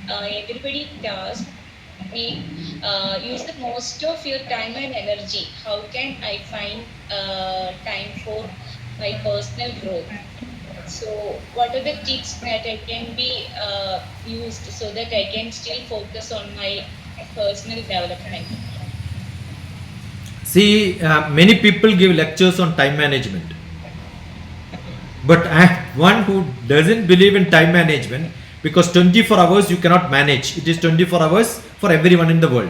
everybody task we use the most of your time and energy. How can I find time for my personal growth? So, what are the tips that I can be used so that I can still focus on my personal development? See, many people give lectures on time management, but I am one who doesn't believe in time management, because 24 hours you cannot manage. It is 24 hours for everyone in the world.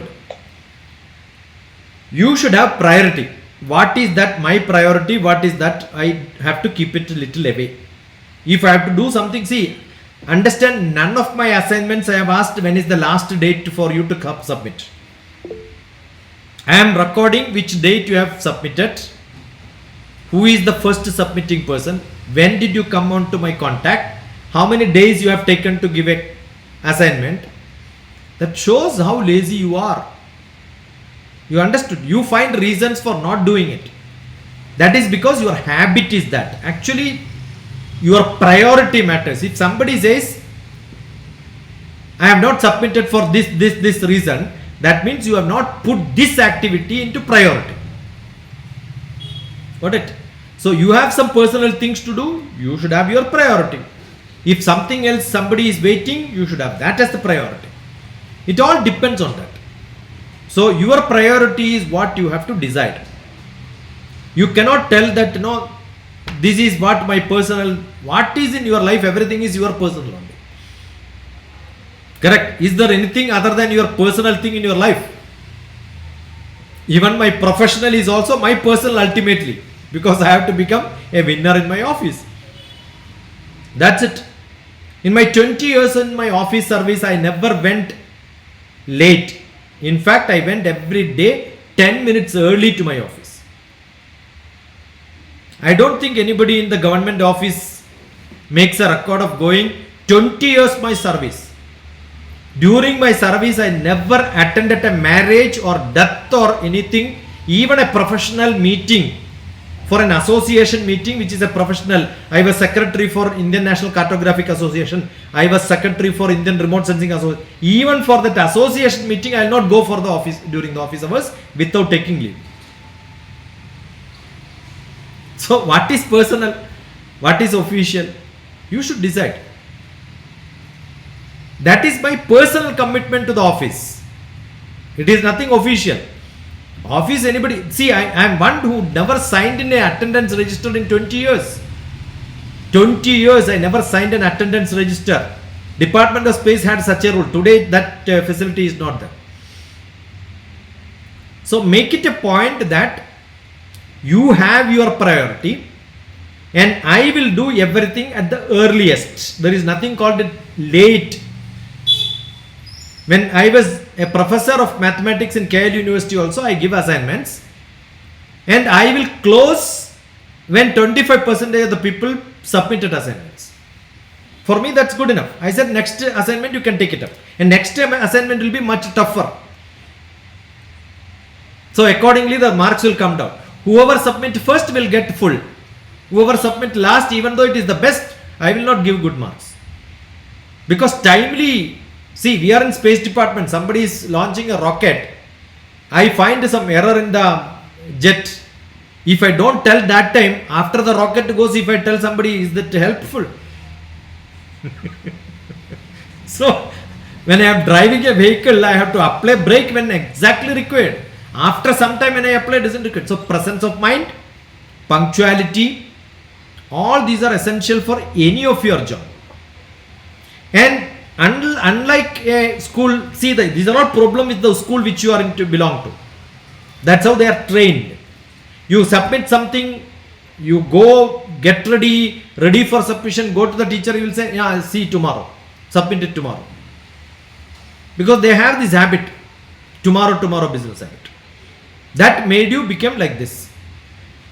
You should have priority. What is that my priority? What is that I have to keep it a little away? If I have to do something, see, understand, none of my assignments I have asked when is the last date for you to submit. I am recording which date you have submitted, who is the first submitting person, when did you come on to my contact, how many days you have taken to give a assignment. That shows how lazy you are. You understood? You find reasons for not doing it. That is because your habit is that. Actually, your priority matters. If somebody says, I have not submitted for this reason, that means you have not put this activity into priority. Got it? So you have some personal things to do, you should have your priority. If something else, somebody is waiting, you should have that as the priority. It all depends on that. So your priority is what you have to decide. You cannot tell that, no, this is what my personal, what is in your life, everything is your personal only. Correct? Is there anything other than your personal thing in your life? Even my professional is also my personal ultimately, because I have to become a winner in my office. That's it. In my 20 years in my office service, I never went late. In fact, I went every day 10 minutes early to my office. I don't think anybody in the government office makes a record of going 20 years my service. During my service, I never attended a marriage or death or anything, even a professional meeting. For an association meeting, which is a professional, I was secretary for Indian National Cartographic Association, I was secretary for Indian Remote Sensing Association. Even for that association meeting, I will not go for the office during the office hours without taking leave. So what is personal, what is official, you should decide. That is my personal commitment to the office. It is nothing official. Office, anybody, see, I am one who never signed in an attendance register in 20 years. 20 years I never signed an attendance register. Department of Space had such a rule. Today that facility is not there. So make it a point that you have your priority, and I will do everything at the earliest. There is nothing called it late. When I was a professor of mathematics in KL University also, I give assignments, and I will close when 25% of the people submitted assignments. For me, that's good enough. I said next assignment you can take it up, and next assignment will be much tougher. So accordingly the marks will come down. Whoever submit first will get full. Whoever submit last, even though it is the best, I will not give good marks. Because timely, see, we are in space department, somebody is launching a rocket, I find some error in the jet. If I don't tell that time, after the rocket goes, if I tell somebody, is that helpful? So when I am driving a vehicle, I have to apply brake when exactly required. After some time when I apply, it doesn't require. So presence of mind, punctuality, all these are essential for any of your job. And unlike a school, see, these are not problem with the school which you are into belong to. That's how they are trained. You submit something, you go get ready for submission, go to the teacher, you will say, yeah, I'll see tomorrow, submit it tomorrow. Because they have this habit, tomorrow business habit. That made you become like this.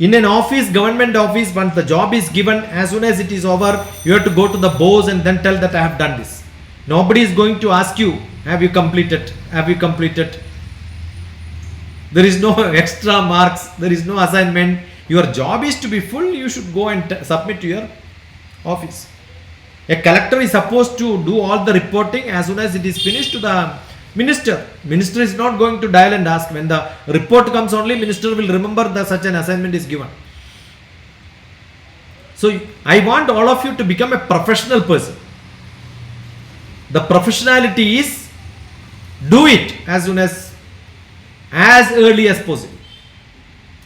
In an office, government office, once the job is given, as soon as it is over, you have to go to the boss and then tell that I have done this. Nobody is going to ask you, have you completed? Have you completed? There is no extra marks, there is no assignment. Your job is to be full, you should go and submit to your office. A collector is supposed to do all the reporting as soon as it is finished to the minister. Minister is not going to dial and ask. When the report comes only, minister will remember that such an assignment is given. So I want all of you to become a professional person. The professionality is do it as soon as early as possible.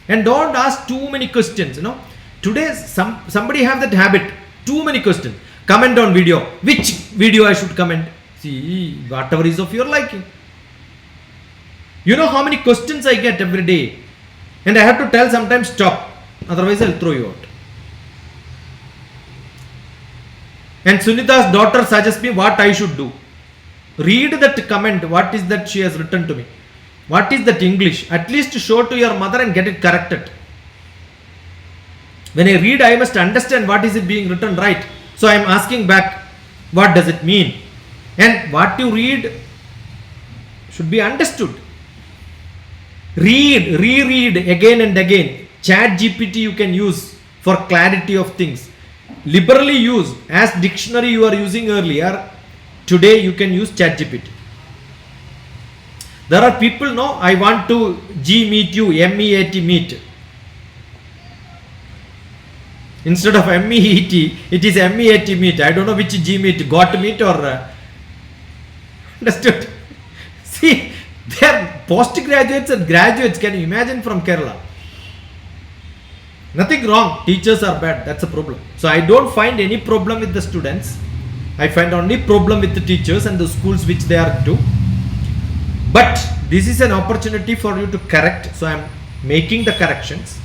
And don't ask too many questions. Today somebody have that habit. Too many questions. Comment on video. Which video I should comment? See, whatever is of your liking. You know how many questions I get every day, and I have to tell sometimes stop. Otherwise, I'll throw you out. And Sunita's daughter suggests me what I should do. Read that comment. What is that she has written to me? What is that English? At least show to your mother and get it corrected. When I read, I must understand what is it being written right. So I am asking back, what does it mean? And what you read should be understood. Read, reread again and again. Chat GPT you can use for clarity of things. Liberally use. As dictionary you are using earlier, today you can use chat GPT. There are people, no, I want to meet you, MEAT meet. Instead of MEET, it is MEAT meet. I don't know which G meet, got meet or understood. See, they are postgraduates and graduates. Can you imagine from Kerala? Nothing wrong. Teachers are bad. That's a problem. So I don't find any problem with the students. I find only problem with the teachers and the schools which they are into. But this is an opportunity for you to correct. So I am making the corrections.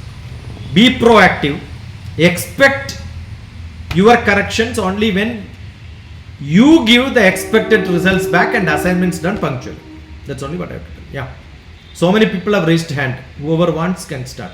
Be proactive. Expect your corrections only when you give the expected results back and assignments done punctually. That's only what I have to tell. Yeah. So many people have raised hand. Whoever wants can start.